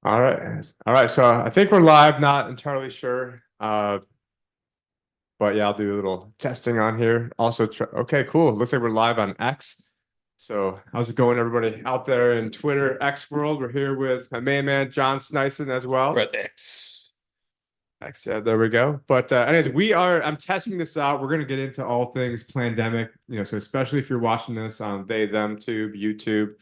All right. All right. So I think we're live, not entirely sure. But yeah, I'll do a little testing on here. Also, okay, cool. Looks like we're live on X. So how's it going, everybody out there in Twitter X world? We're here with my main man, John Snyson, as well. Red X. X, yeah, there we go. But anyways, I'm testing this out. We're gonna get into all things Plandemic, so especially if you're watching this on they, them tube, YouTube.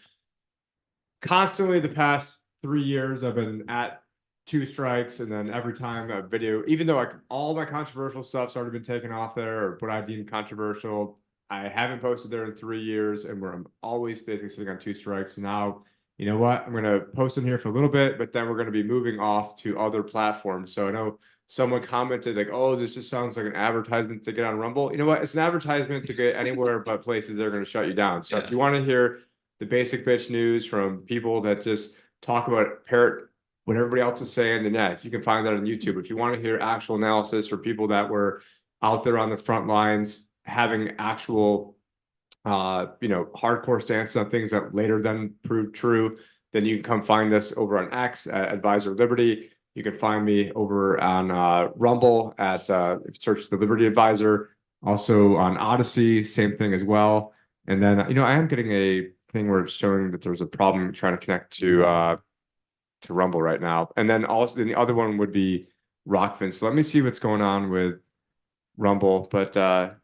Constantly the past 3 years I've been at two strikes, and then every time a video, even though like all my controversial stuff's already been taken off there or what I deem controversial, I haven't posted there in 3 years, and where I'm always basically sitting on two strikes. So now, you know what? I'm gonna post in here for a little bit, but then we're gonna be moving off to other platforms. So I know someone commented like, "Oh, this just sounds like an advertisement to get on Rumble." You know what? It's an advertisement to get anywhere but places that are going to shut you down. So if you want to hear the basic bitch news from people that just talk about parrot what everybody else is saying, then yes, you can find that on YouTube. If you want to hear actual analysis for people that were out there on the front lines having actual hardcore stances on things that later then proved true, then you can come find us over on X at Advisor Liberty. You can find me over on Rumble at if you search the Liberty Advisor, also on Odyssey, same thing as well. And then I am getting a thing where it's showing that there's a problem trying to connect to Rumble right now. And then also the other one would be Rockfin. So let me see what's going on with Rumble. But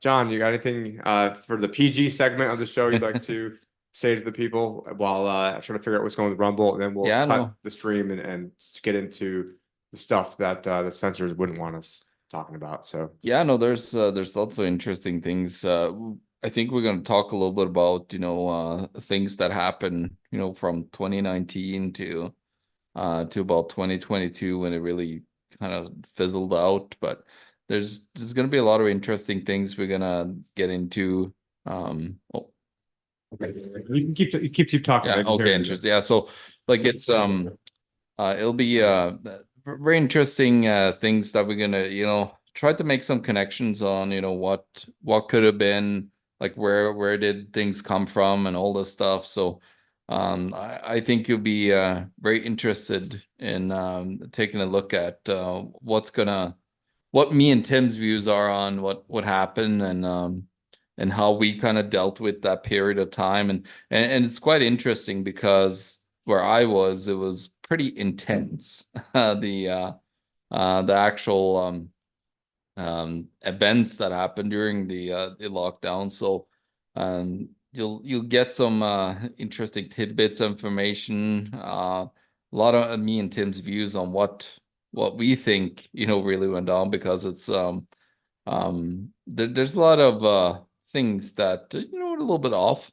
John, you got anything for the PG segment of the show you'd like to say to the people while I'm trying to figure out what's going on with Rumble, and then we'll cut the stream and get into the stuff that the censors wouldn't want us talking about. So yeah, no, there's lots of interesting things. I think we're going to talk a little bit about things that happen from 2019 to about 2022 when it really kind of fizzled out. But there's going to be a lot of interesting things we're going to get into. Oh, you can keep talking. yeah, okay, interesting. Yeah, so like it'll be very interesting things that we're gonna try to make some connections on what could have been, like where did things come from and all this stuff. So I think you'll be very interested in taking a look at what me and Tim's views are on what happened and how we kind of dealt with that period of time. And it's quite interesting because where I was, it was pretty intense. The actual events that happened during the lockdown. So you'll get some interesting tidbits of information. A lot of me and Tim's views on what we think really went on, because it's there's a lot of things that are a little bit off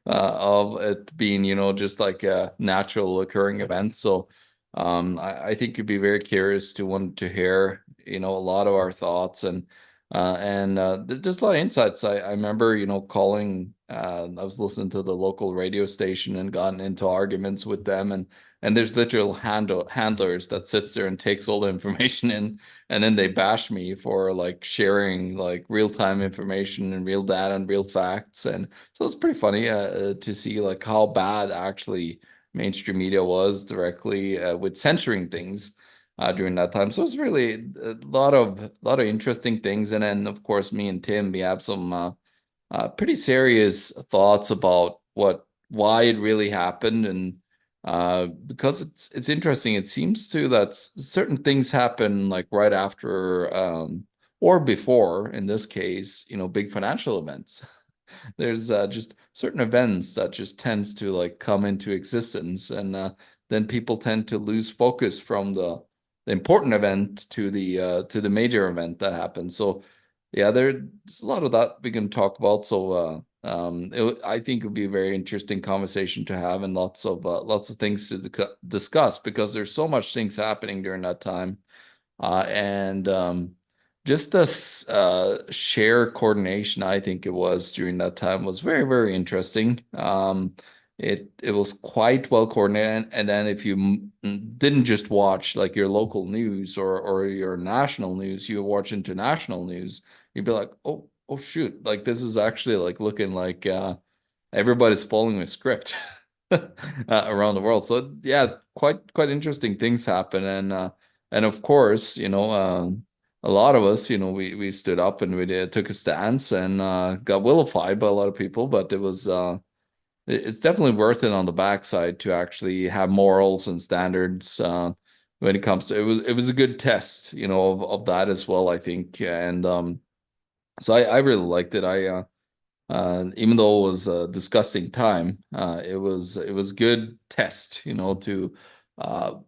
of it being just like a natural occurring event. So I think you'd be very curious to want to hear a lot of our thoughts, and there's a lot of insights. I remember calling, I was listening to the local radio station and gotten into arguments with them, and there's literal handlers that sits there and takes all the information in, and then they bash me for like sharing like real-time information and real data and real facts. And so it's pretty funny to see like how bad actually mainstream media was directly with censoring things during that time. So it's really a lot of interesting things. And then of course me and Tim, we have some pretty serious thoughts about why it really happened. And because it's interesting, it seems to that certain things happen like right after or before, in this case, big financial events. There's just certain events that just tends to like come into existence, and then people tend to lose focus from the important event to the major event that happens. So yeah, there's a lot of that we can talk about. So I think it would be a very interesting conversation to have, and lots of things to discuss, because there's so much things happening during that time. And just this share coordination, I think it was during that time, was very, very interesting. It was quite well coordinated. And then if you didn't just watch like your local news or your national news, you watch international news, you'd be like, oh shoot, like this is actually like looking like everybody's following a script. around the world. So yeah, quite interesting things happen, and of course, a lot of us, we stood up and we took a stance and got vilified by a lot of people, but it's definitely worth it on the backside to actually have morals and standards when it comes to it was a good test, of that as well, I think, and so I really liked it. Even though it was a disgusting time, it was good test, to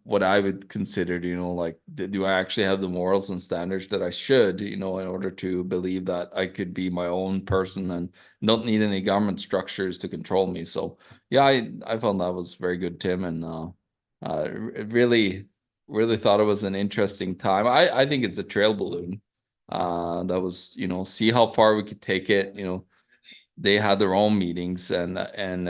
what I would consider, like do I actually have the morals and standards that I should, in order to believe that I could be my own person and don't need any government structures to control me. So yeah, I found that was very good, Tim, and really thought it was an interesting time. I think it's a trail balloon. That was, see how far we could take it, they had their own meetings and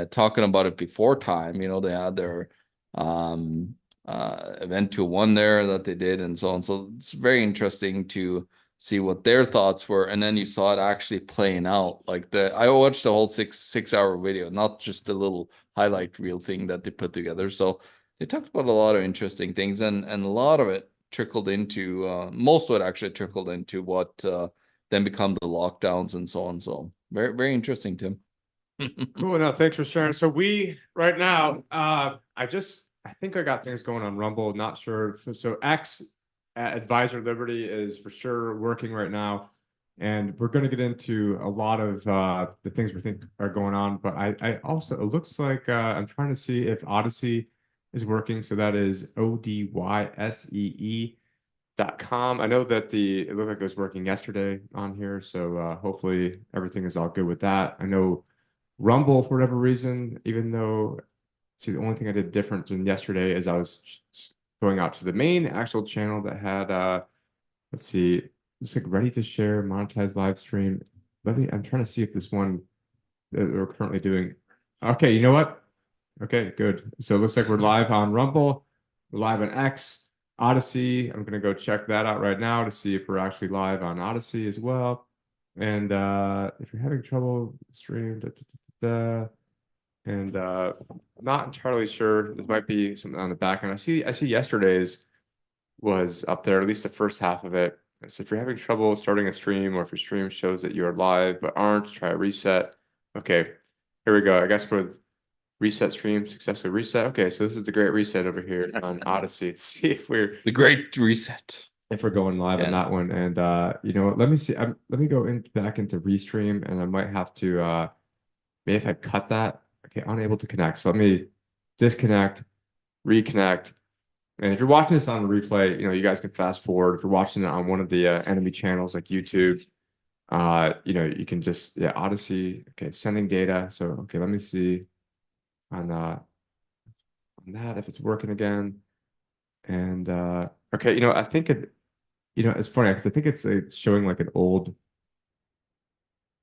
talking about it before time, they had their um event to one there that they did and so on. So it's very interesting to see what their thoughts were. And then you saw it actually playing out. Like I watched the whole 6 hour video, not just the little highlight reel thing that they put together. So they talked about a lot of interesting things, and a lot of it trickled into most of it actually trickled into what then become the lockdowns and so on. So very, very interesting, Tim. Cool. No, thanks for sharing. So we right now, I think I got things going on Rumble. Not sure. So X Advisor Liberty is for sure working right now, and we're going to get into a lot of the things we think are going on. But I also it looks like I'm trying to see if Odyssey is working. So that is ODYSEE.com. I know that it looked like it was working yesterday on here, so hopefully everything is all good with that. I know Rumble, for whatever reason, even though, see, the only thing I did different than yesterday is I was going out to the main actual channel that had, let's see, it's like ready to share, monetize live stream. I'm trying to see if this one that we're currently doing. Okay, you know what? Okay, good. So it looks like we're live on Rumble, we're live on X, Odyssey. I'm gonna go check that out right now to see if we're actually live on Odyssey as well. And if you're having trouble stream, and not entirely sure. This might be something on the back end. I see yesterday's was up there, at least the first half of it. So if you're having trouble starting a stream, or if your stream shows that you're live but aren't, try a reset. Okay, here we go. I guess with reset stream, successfully reset. Okay, so this is the great reset over here on Odyssey. Let's see if The Great Reset. we're going live on that one. And you know what? Let me see. Let me go back into restream, and I might have to maybe if I cut that. Okay, unable to connect. So let me disconnect, reconnect. And if you're watching this on the replay, you guys can fast forward. If you're watching it on one of the enemy channels like YouTube, you can just, yeah, Odyssey. Okay, sending data. So okay, let me see on that if it's working again. And okay, I think it's funny because I think it's showing like an old.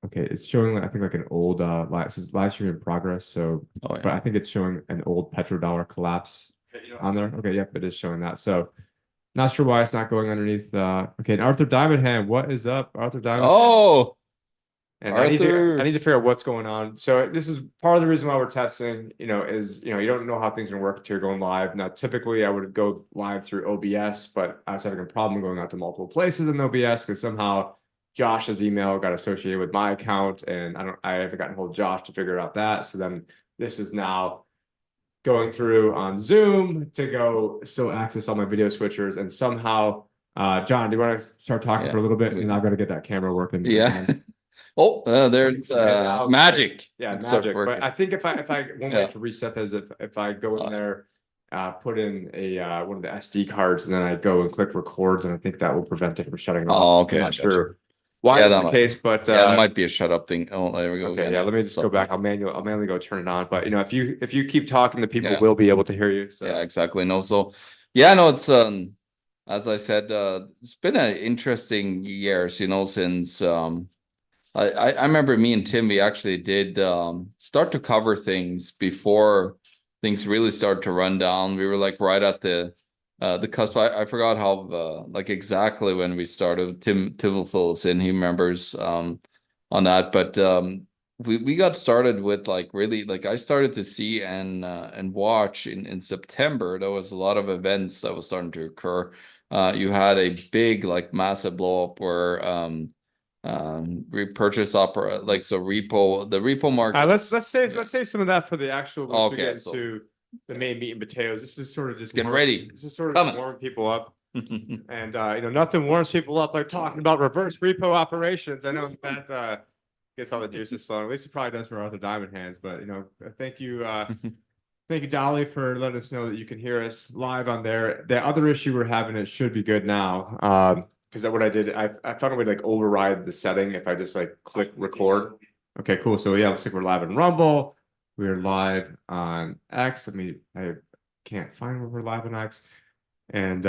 Okay, it's showing I think like an old live, it says live stream in progress. So, Oh, yeah. but I think it's showing an old petrodollar collapse on there. Okay, yep, it is showing that. So, not sure why it's not going underneath. Okay, and Arthur Diamondham, what is up, Arthur Diamond? Oh, And I need to Arthur. figure out what's going on. So this is part of the reason why we're testing. Is you don't know how things are working until you're going live. Now, typically I would go live through OBS, but I was having a problem going out to multiple places in OBS because somehow Josh's email got associated with my account, and I haven't gotten hold of Josh to figure out that. So then this is now going through on Zoom to go still access all my video switchers, and somehow, John, do you want to start talking for a little bit, and I've got to get that camera working Yeah. again. Oh, there's magic. Yeah, It starts magic. But working. I think if I one way Yeah. to reset that is if I go in there, put in a one of the SD cards, and then I go and click records, and I think that will prevent it from shutting off. Oh, okay. I'm I not gotcha. sure why Yeah, that's that the might. case, but Yeah, that might be a shut up thing. Oh, there we go okay, again. yeah. Let me just go back. I'll manually go turn it on. But if you keep talking, the people Yeah. will be able to hear you. So Yeah, exactly. No, so yeah, no, it's as I said, it's been an interesting years, since I remember me and Tim, we actually did start to cover things before things really started to run down. We were like right at the cusp. I forgot how like exactly when we started. Tim will fill us in. He remembers on that. But we got started with like really like I started to see and watch in September. There was a lot of events that was starting to occur. You had a big like massive blow up where repurchase opera like so repo the repo market. Let's save some of that for the actual once we get Okay, so into the main meat and potatoes. This is sort of just getting ready. This is sort of Coming. warming people up. And nothing warms people up like talking about reverse repo operations. I know that gets all the juices flowing. At least it probably does for Arthur Diamond Hands. But thank you, Dolly, for letting us know that you can hear us live on there. The other issue we're having, it should be good now. Because what I did, I found a way to like override the setting if I just like click record. Okay, cool. So yeah, looks like we're live on Rumble. We're live on X. I can't find where we're live on X. And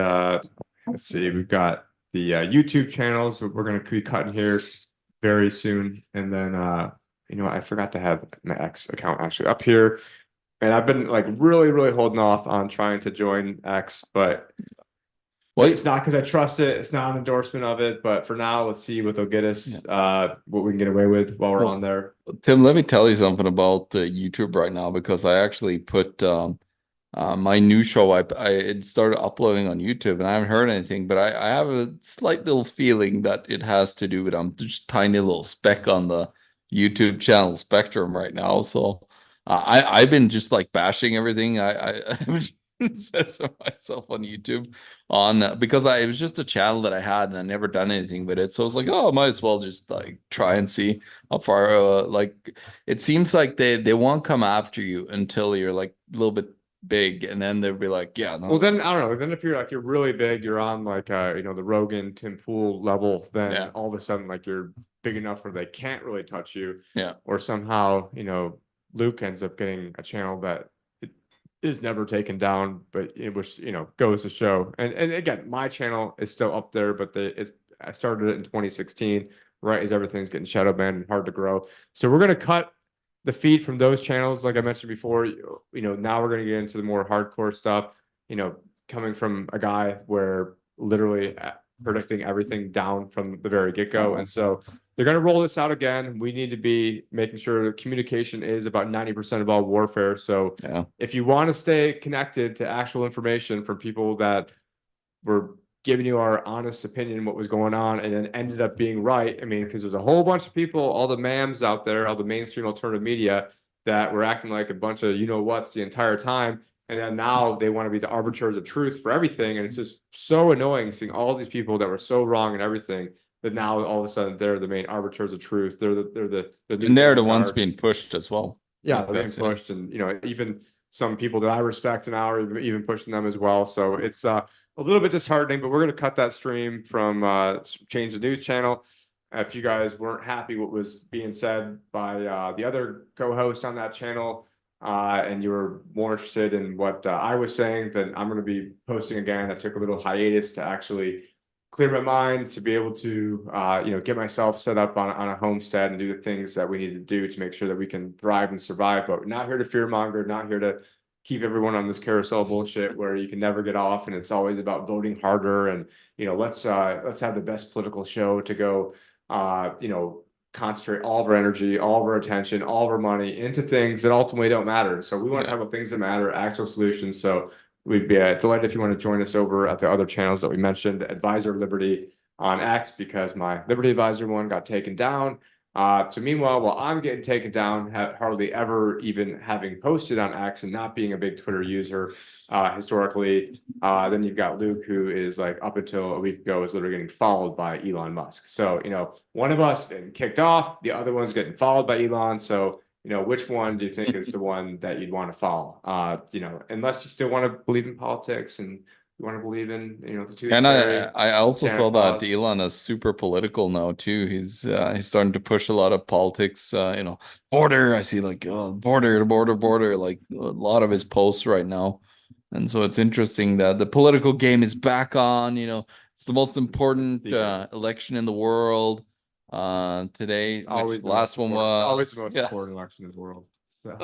let's see, we've got the YouTube channels that we're going to be cutting here very soon. And then, I forgot to have my X account actually up here. And I've been like really, really holding off on trying to join X, but Well, it's not because I trust it. It's not an endorsement of it. But for now, let's see what they'll get us, what we can get away with while we're well, on there. Tim, let me tell you something about YouTube right now because I actually put my new show, I it started uploading on YouTube and I haven't heard anything, but I have a slight little feeling that it has to do with I'm just tiny little speck on the YouTube channel spectrum right now. So I've been just like bashing everything I says of myself on YouTube on because it was just a channel that I had and I never done anything with it. So I was like, oh, I might as well just like try and see how far like it seems like they won't come after you until you're like a little bit big, and then they'll be like, yeah, no, Well, then I don't know. Then if you're really big, you're on like the Rogan, Tim Pool level, then yeah, all of a sudden like you're big enough where they can't really touch you, yeah, or somehow, Luke ends up getting a channel that it is never taken down, but it was, goes to show. And again, my channel is still up there, but I started it in 2016, right as everything's getting shadow banned and hard to grow. So we're gonna cut the feed from those channels, like I mentioned before. Now we're going to get into the more hardcore stuff, coming from a guy where literally predicting everything down from the very get-go. And so they're going to roll this out again. We need to be making sure communication is about 90% of all warfare. So yeah, if you want to stay connected to actual information from people that were giving you our honest opinion what was going on and then ended up being right. I mean, because there's a whole bunch of people, all the mams out there, all the mainstream alternative media that were acting like a bunch of what's the entire time. And then now they want to be the arbiters of truth for everything. And it's just so annoying seeing all these people that were so wrong and everything that now all of a sudden they're the main arbiters of truth. They're the new and they're the ones vanguard. being pushed as well. Yeah, Like they're being that's it. pushed, and even some people that I respect now are even pushing them as well. So it's a little bit disheartening, but we're going to cut that stream from change the news channel. If you guys weren't happy what was being said by the other co-host on that channel, and you were more interested in what I was saying, then I'm going to be posting again. I took a little hiatus to actually clear my mind to be able to get myself set up on a homestead and do the things that we need to do to make sure that we can thrive and survive. But we're not here to fearmonger, not here to keep everyone on this carousel bullshit where you can never get off and it's always about voting harder and let's have the best political show to go concentrate all of our energy, all of our attention, all of our money into things that ultimately don't matter. So we want to Yeah. talk about things that matter, actual solutions. So we'd be delighted if you want to join us over at the other channels that we mentioned, Advisor Liberty on X, because my Liberty Advisor one got taken down. So meanwhile, while I'm getting taken down, hardly ever even having posted on X and not being a big Twitter user historically, then you've got Luke, who is like up until a week ago was literally getting followed by Elon Musk. So one of us getting kicked off, the other one's getting followed by Elon. So which one do you think is the one that you'd want to follow? Unless you still want to believe in politics and you want to believe in, the tooth And fairy, I also Santa saw that Claus. Elon is super political now too. He's starting to push a lot of politics. Border. I see like border, border, border. Like a lot of his posts right now, and so it's interesting that the political game is back on. It's the most important election in the world. Today, It's which always the the most last one important, always the was most yeah. important election in the world. So,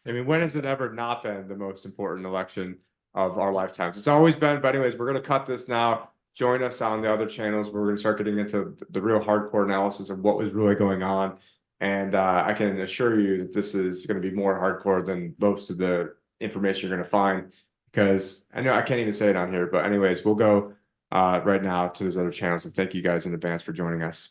I mean, when has it ever not been the most important election of our lifetimes? It's always been, but anyways, we're going to cut this now. Join us on the other channels. We're going to start getting into the real hardcore analysis of what was really going on. And I can assure you that this is going to be more hardcore than most of the information you're going to find, because I know I can't even say it on here. But anyways, we'll go right now to those other channels, and thank you guys in advance for joining us.